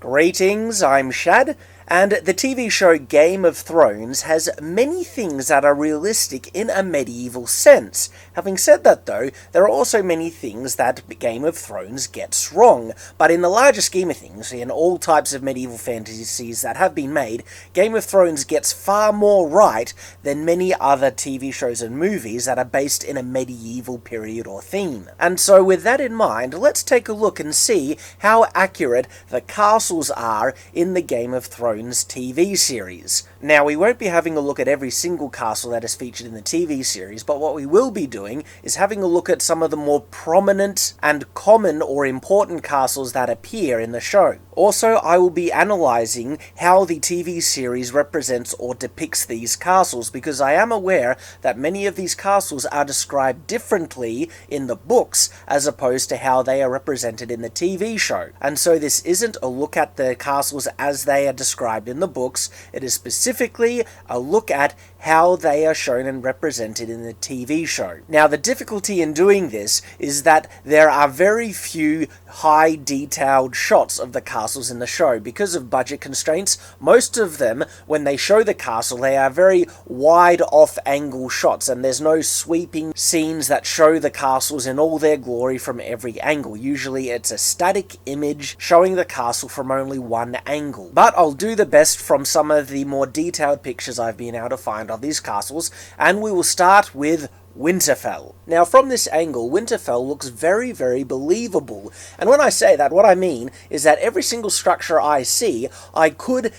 Greetings, I'm Shad, and the TV show Game of Thrones has many things that are realistic in a medieval sense. Having said that though, there are also many things that Game of Thrones gets wrong, but in the larger scheme of things, in all types of medieval fantasies that have been made, Game of Thrones gets far more right than many other TV shows and movies that are based in a medieval period or theme. And so with that in mind, let's take a look and see how accurate the castles are in the Game of Thrones TV series. Now, we won't be having a look at every single castle that is featured in the TV series, but what we will be doing is having a look at some of the more prominent and common or important castles that appear in the show. Also, I will be analysing how the TV series represents or depicts these castles, because I am aware that many of these castles are described differently in the books as opposed to how they are represented in the TV show. And so this isn't a look at the castles as they are described in the books, it is specifically a look at how they are shown and represented in the TV show. Now, the difficulty in doing this is that there are very few high detailed shots of the castles in the show. Because of budget constraints, most of them, when they show the castle, they are very wide off angle shots, and there's no sweeping scenes that show the castles in all their glory from every angle. Usually it's a static image showing the castle from only one angle. But I'll do the best from some of the more detailed pictures I've been able to find of these castles, and we will start with Winterfell. Now, from this angle, Winterfell looks very, very believable. And when I say that, what I mean is that every single structure I see, I could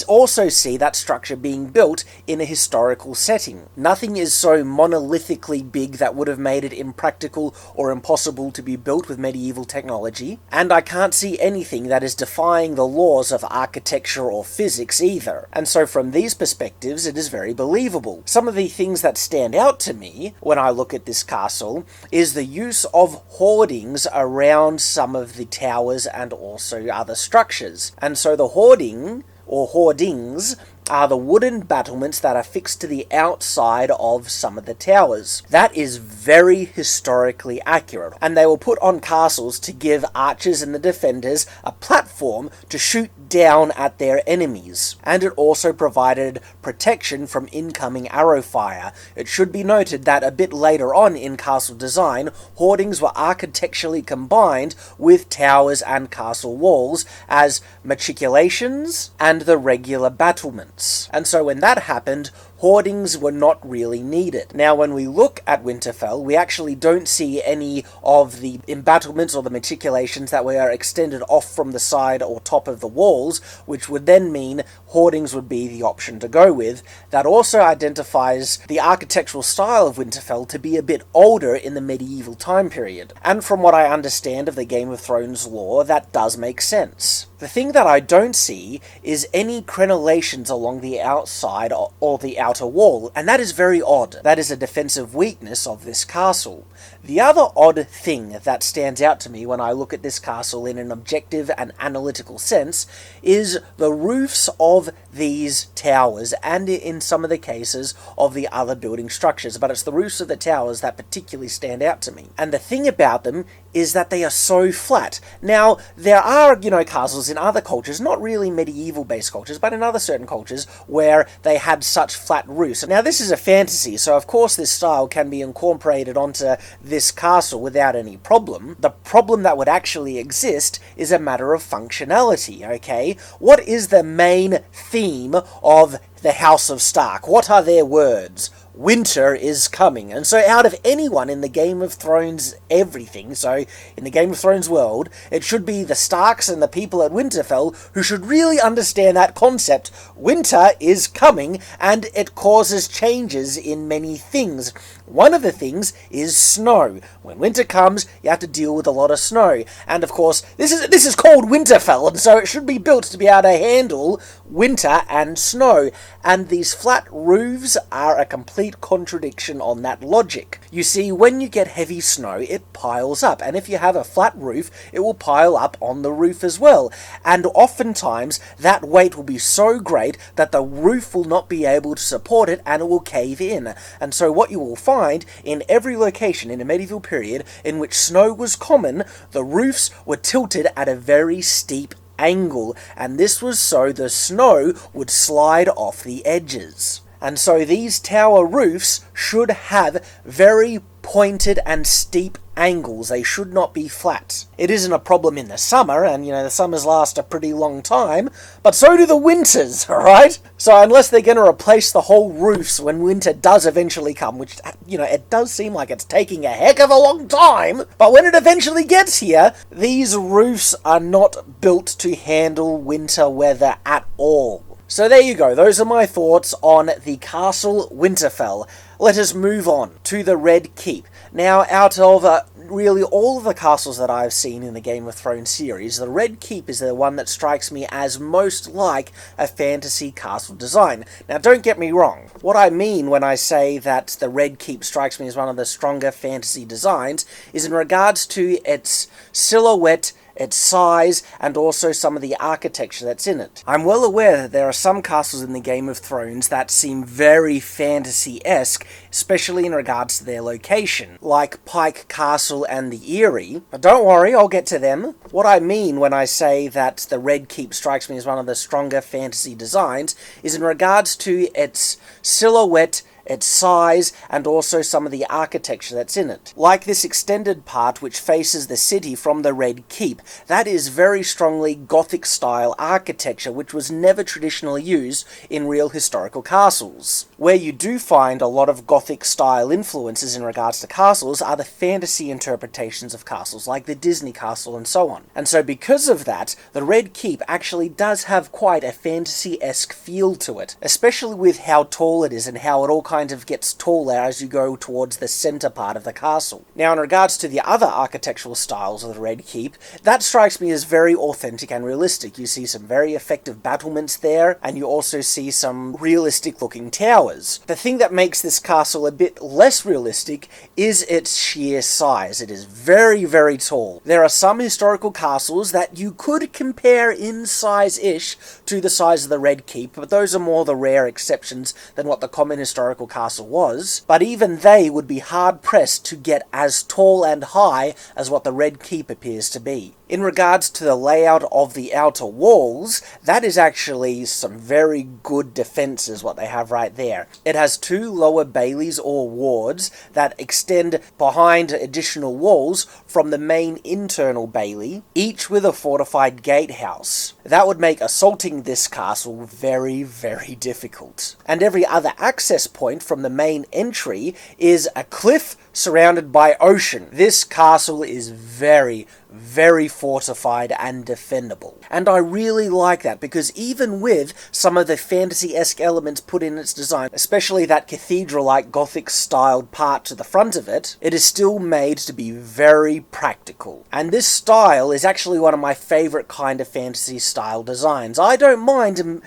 also see that structure being built in a historical setting. Nothing is so monolithically big that would have made it impractical or impossible to be built with medieval technology. And I can't see anything that is defying the laws of architecture or physics either. And so from these perspectives, it is very believable. Some of the things that stand out to me when I look at this castle is the use of hoardings around some of the towers and also other structures. And so the hoarding, or hoardings, are the wooden battlements that are fixed to the outside of some of the towers. That is very historically accurate, and they were put on castles to give archers and the defenders a platform to shoot down at their enemies, and it also provided protection from incoming arrow fire. It should be noted that a bit later on in castle design, hoardings were architecturally combined with towers and castle walls as machicolations and the regular battlements. And so when that happened, hoardings were not really needed. Now, when we look at Winterfell, we actually don't see any of the embattlements or the machicolations that were extended off from the side or top of the walls, which would then mean hoardings would be the option to go with. That also identifies the architectural style of Winterfell to be a bit older in the medieval time period. And from what I understand of the Game of Thrones lore, that does make sense. The thing that I don't see is any crenellations along the outside or the outer wall, and that is very odd. That is a defensive weakness of this castle. The other odd thing that stands out to me when I look at this castle in an objective and analytical sense is the roofs of these towers, and in some of the cases of the other building structures, but it's the roofs of the towers that particularly stand out to me. And the thing about them is that they are so flat. Now, there are, castles in other cultures, not really medieval-based cultures, but in other certain cultures, where they had such flat roofs. Now, this is a fantasy, so of course this style can be incorporated onto this castle without any problem. The problem that would actually exist is a matter of functionality, okay? What is the main theme of the House of Stark? What are their words? Winter is coming. And so out of anyone in the Game of Thrones everything, so in the Game of Thrones world, it should be the Starks and the people at Winterfell who should really understand that concept. Winter is coming, and it causes changes in many things. One of the things is snow. When winter comes, you have to deal with a lot of snow. And of course, this is called Winterfell, and so it should be built to be able to handle winter and snow. And these flat roofs are a complete contradiction on that logic. You see, when you get heavy snow, it piles up, and if you have a flat roof, it will pile up on the roof as well. And oftentimes, that weight will be so great that the roof will not be able to support it, and it will cave in. And so what you will find in every location in a medieval period in which snow was common, the roofs were tilted at a very steep angle, and this was so the snow would slide off the edges. And so these tower roofs should have very pointed and steep angles. They should not be flat. It isn't a problem in the summer, and the summers last a pretty long time, but so do the winters, alright? So unless they're going to replace the whole roofs when winter does eventually come, which, it does seem like it's taking a heck of a long time, but when it eventually gets here, these roofs are not built to handle winter weather at all. So there you go, those are my thoughts on the Castle Winterfell. Let us move on to the Red Keep. Now, out of really all of the castles that I've seen in the Game of Thrones series, the Red Keep is the one that strikes me as most like a fantasy castle design. Now, don't get me wrong. What I mean when I say that the Red Keep strikes me as one of the stronger fantasy designs is in regards to its silhouette, its size, and also some of the architecture that's in it. I'm well aware that there are some castles in the Game of Thrones that seem very fantasy-esque, especially in regards to their location, like Pike Castle and the Eyrie. But don't worry, I'll get to them. What I mean when I say that the Red Keep strikes me as one of the stronger fantasy designs is in regards to its silhouette, its size, and also some of the architecture that's in it. Like this extended part which faces the city from the Red Keep, that is very strongly Gothic-style architecture which was never traditionally used in real historical castles. Where you do find a lot of Gothic-style influences in regards to castles are the fantasy interpretations of castles, like the Disney castle and so on. And so because of that, the Red Keep actually does have quite a fantasy-esque feel to it, especially with how tall it is and how it all kind of gets taller as you go towards the center part of the castle. Now, in regards to the other architectural styles of the Red Keep, that strikes me as very authentic and realistic. You see some very effective battlements there, and you also see some realistic looking towers. The thing that makes this castle a bit less realistic is its sheer size. It is very, very tall. There are some historical castles that you could compare in size-ish to the size of the Red Keep, but those are more the rare exceptions than what the common historical castle was, but even they would be hard-pressed to get as tall and high as what the Red Keep appears to be. In regards to the layout of the outer walls, that is actually some very good defenses what they have right there. It has two lower baileys or wards that extend behind additional walls from the main internal bailey, each with a fortified gatehouse. That would make assaulting this castle very, very difficult. And every other access point from the main entry is a cliff surrounded by ocean. This castle is very, very fortified and defendable. And I really like that, because even with some of the fantasy-esque elements put in its design, especially that cathedral-like Gothic-styled part to the front of it, it is still made to be very practical. And this style is actually one of my favorite kind of fantasy-style designs. I don't mind,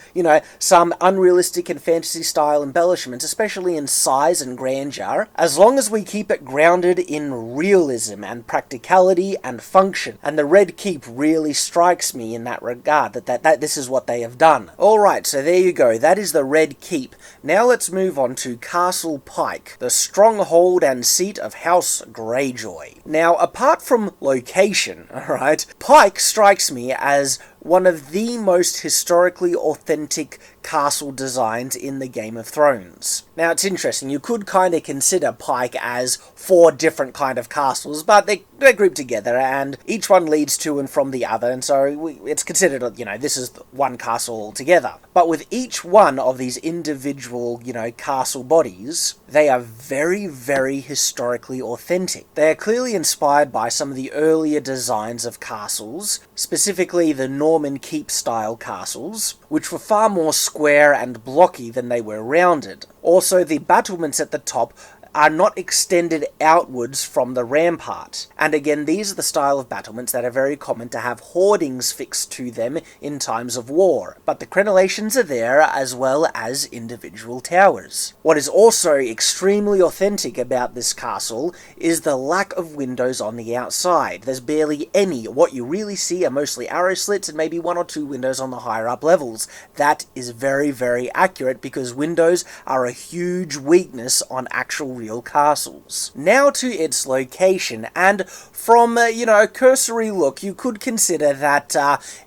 some unrealistic and fantasy-style embellishments, especially in size and grandeur, as long as we keep it grounded in realism and practicality and function. And the Red Keep really strikes me in that regard, that this is what they have done. Alright, so there you go, that is the Red Keep. Now let's move on to Castle Pike, the stronghold and seat of House Greyjoy. Now, apart from location, alright, Pike strikes me as one of the most historically authentic castle designs in the Game of Thrones. Now, it's interesting, you could kind of consider Pike as 4 different kind of castles, but they're grouped together, and each one leads to and from the other, and so it's considered, this is one castle altogether. But with each one of these individual, castle bodies, they are very, very historically authentic. They are clearly inspired by some of the earlier designs of castles, specifically the Norman keep-style castles, which were far more square and blocky than they were rounded. Also, the battlements at the top are not extended outwards from the rampart. And again, these are the style of battlements that are very common to have hoardings fixed to them in times of war. But the crenellations are there as well as individual towers. What is also extremely authentic about this castle is the lack of windows on the outside. There's barely any. What you really see are mostly arrow slits and maybe 1 or 2 windows on the higher up levels. That is very, very accurate, because windows are a huge weakness on actual real castles. Now to its location, and from a cursory look, you could consider that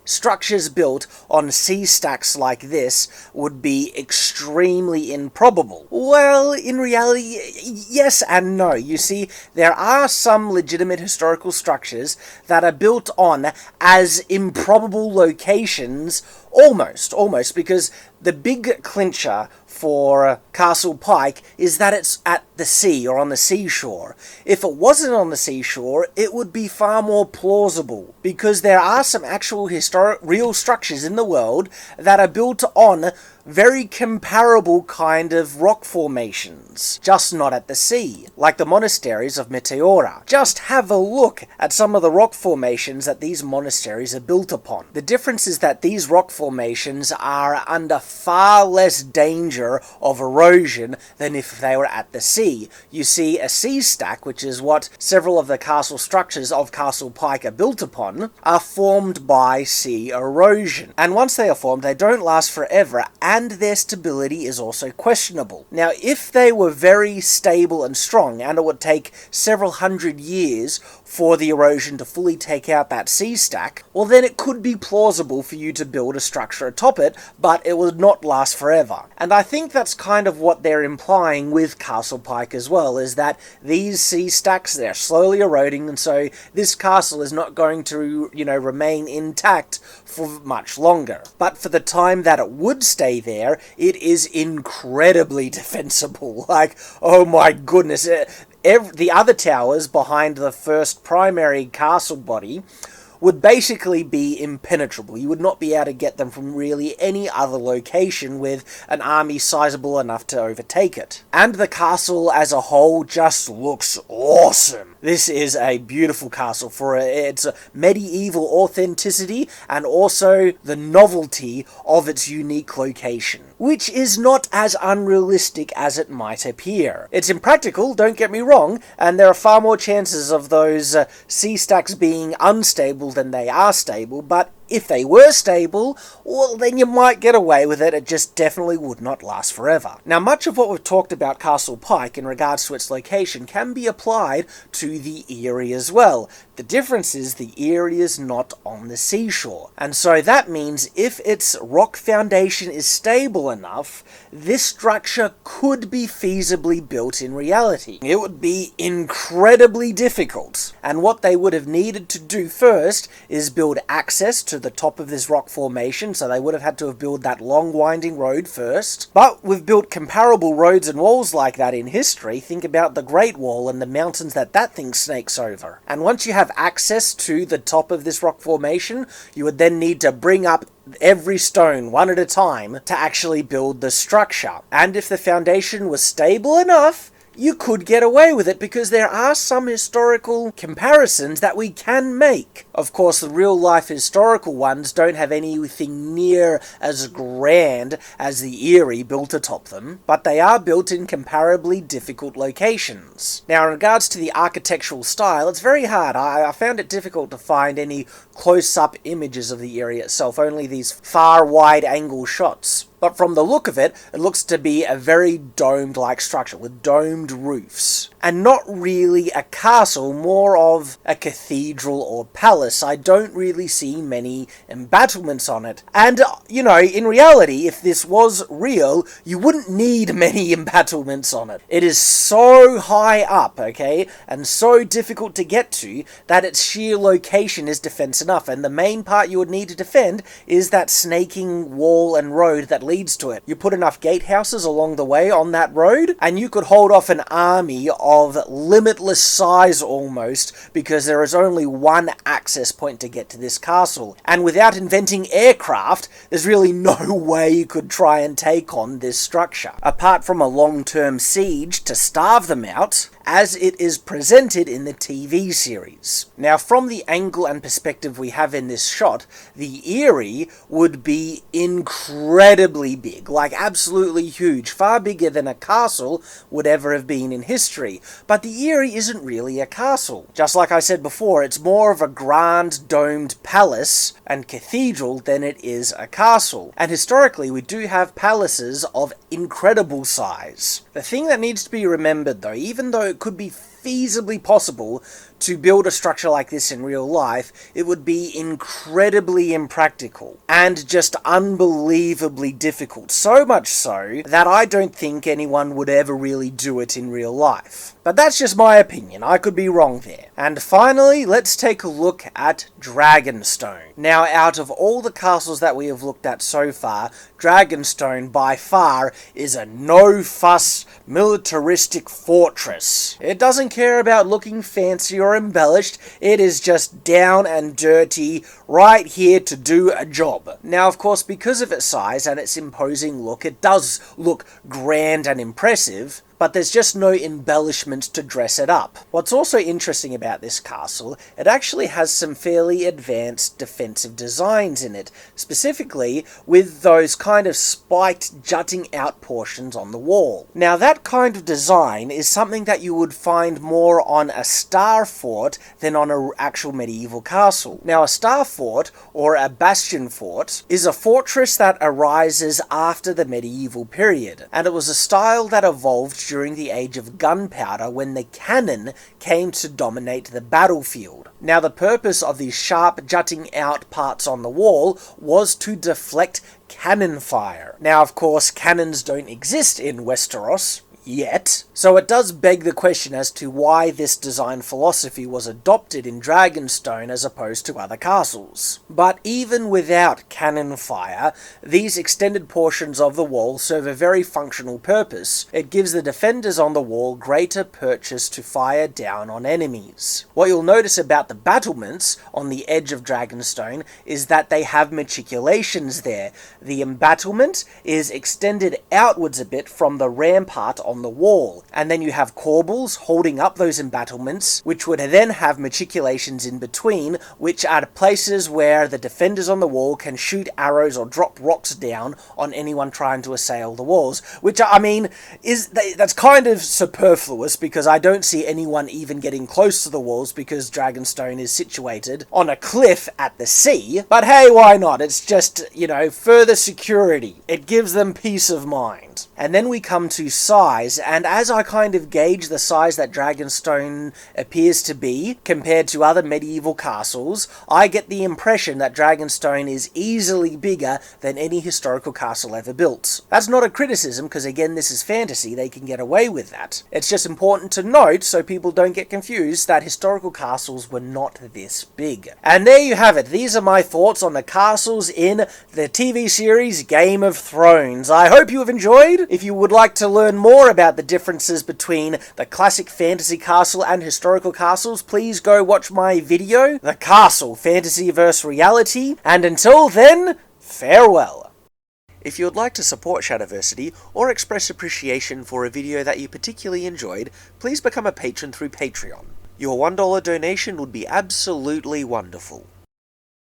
structures built on sea stacks like this would be extremely improbable. Well, in reality, yes and no. You see, there are some legitimate historical structures that are built on as improbable locations, almost, because the big clincher for Castle Pike is that it's at the sea or on the seashore. If it wasn't on the seashore, it would be far more plausible, because there are some actual real structures in the world that are built on very comparable kind of rock formations, just not at the sea, like the monasteries of Meteora. Just have a look at some of the rock formations that these monasteries are built upon. The difference is that these rock formations are under far less danger of erosion than if they were at the sea. You see, a sea stack, which is what several of the castle structures of Castle Pike are built upon, are formed by sea erosion. And once they are formed, they don't last forever, and their stability is also questionable. Now, if they were very stable and strong, and it would take several hundred years for the erosion to fully take out that sea stack, well then it could be plausible for you to build a structure atop it, but it would not last forever. And I think that's kind of what they're implying with Castle Pike as well, is that these sea stacks, they're slowly eroding, and so this castle is not going to, remain intact for much longer. But for the time that it would stay there, it is incredibly defensible. Like, oh my goodness, the other towers behind the first primary castle body would basically be impenetrable. You would not be able to get them from really any other location with an army sizable enough to overtake it. And the castle as a whole just looks awesome. This is a beautiful castle for its medieval authenticity and also the novelty of its unique location, which is not as unrealistic as it might appear. It's impractical, don't get me wrong, and there are far more chances of those sea stacks being unstable than they are stable, but if they were stable, well, then you might get away with it. It just definitely would not last forever. Now, much of what we've talked about Castle Pike in regards to its location can be applied to the Eyrie as well. The difference is the Eyrie is not on the seashore. And so that means if its rock foundation is stable enough, this structure could be feasibly built in reality. It would be incredibly difficult. And what they would have needed to do first is build access to the top of this rock formation, so they would have had to have built that long winding road first. But we've built comparable roads and walls like that in history. Think about the Great Wall and the mountains that thing snakes over. And once you have access to the top of this rock formation, you would then need to bring up every stone one at a time to actually build the structure. And if the foundation was stable enough, you could get away with it, because there are some historical comparisons that we can make. Of course, the real-life historical ones don't have anything near as grand as the Eyrie built atop them, but they are built in comparably difficult locations. Now, in regards to the architectural style, it's very hard. I found it difficult to find any close-up images of the Eyrie itself, only these far wide-angle shots. But from the look of it, it looks to be a very domed-like structure with domed roofs. And not really a castle, more of a cathedral or palace. I don't really see many embattlements on it. And, in reality, if this was real, you wouldn't need many embattlements on it. It is so high up, okay, and so difficult to get to, that its sheer location is defense enough. And the main part you would need to defend is that snaking wall and road that leads to it. You put enough gatehouses along the way on that road, and you could hold off an army of limitless size almost, because there is only one access point to get to this castle. And without inventing aircraft, there's really no way you could try and take on this structure. Apart from a long-term siege to starve them out, as it is presented in the TV series. Now, from the angle and perspective we have in this shot, the Eyrie would be incredibly big, like absolutely huge, far bigger than a castle would ever have been in history. But the Eyrie isn't really a castle. Just like I said before, it's more of a grand domed palace and cathedral than it is a castle. And historically, we do have palaces of incredible size. The thing that needs to be remembered though, even though it could be feasibly possible to build a structure like this in real life, it would be incredibly impractical and just unbelievably difficult. So much so that I don't think anyone would ever really do it in real life. But that's just my opinion, I could be wrong there. And finally, let's take a look at Dragonstone. Now, out of all the castles that we have looked at so far, Dragonstone by far is a no-fuss militaristic fortress. It doesn't care about looking fancy or embellished, it is just down and dirty, right here to do a job. Now, of course, because of its size and its imposing look, it does look grand and impressive, but there's just no embellishments to dress it up. What's also interesting about this castle, it actually has some fairly advanced defensive designs in it, specifically with those kind of spiked jutting out portions on the wall. Now, that kind of design is something that you would find more on a star fort than on an actual medieval castle. Now, a star fort, or a bastion fort, is a fortress that arises after the medieval period, and it was a style that evolved during the age of gunpowder when the cannon came to dominate the battlefield. Now, the purpose of these sharp jutting out parts on the wall was to deflect cannon fire. Now, of course, cannons don't exist in Westeros yet, so it does beg the question as to why this design philosophy was adopted in Dragonstone as opposed to other castles. But even without cannon fire, these extended portions of the wall serve a very functional purpose. It gives the defenders on the wall greater purchase to fire down on enemies. What you'll notice about the battlements on the edge of Dragonstone is that they have matriculations there. The embattlement is extended outwards a bit from the rampart on the wall, and then you have corbels holding up those embattlements, which would then have matriculations in between, which are places where the defenders on the wall can shoot arrows or drop rocks down on anyone trying to assail the walls, which, I mean, that's kind of superfluous because I don't see anyone even getting close to the walls because Dragonstone is situated on a cliff at the sea. But hey, why not? It's just, you know, further security. It gives them peace of mind. And then we come to size, and as I kind of gauge the size that Dragonstone appears to be compared to other medieval castles, I get the impression that Dragonstone is easily bigger than any historical castle ever built. That's not a criticism, because again, this is fantasy, they can get away with that. It's just important to note, so people don't get confused, that historical castles were not this big. And there you have it, these are my thoughts on the castles in the TV series Game of Thrones. I hope you have enjoyed. If you would like to learn more about the differences between the classic fantasy castle and historical castles, please go watch my video, The Castle, Fantasy vs. Reality, and until then, farewell. If you would like to support Shadowversity, or express appreciation for a video that you particularly enjoyed, please become a patron through Patreon. Your $1 donation would be absolutely wonderful.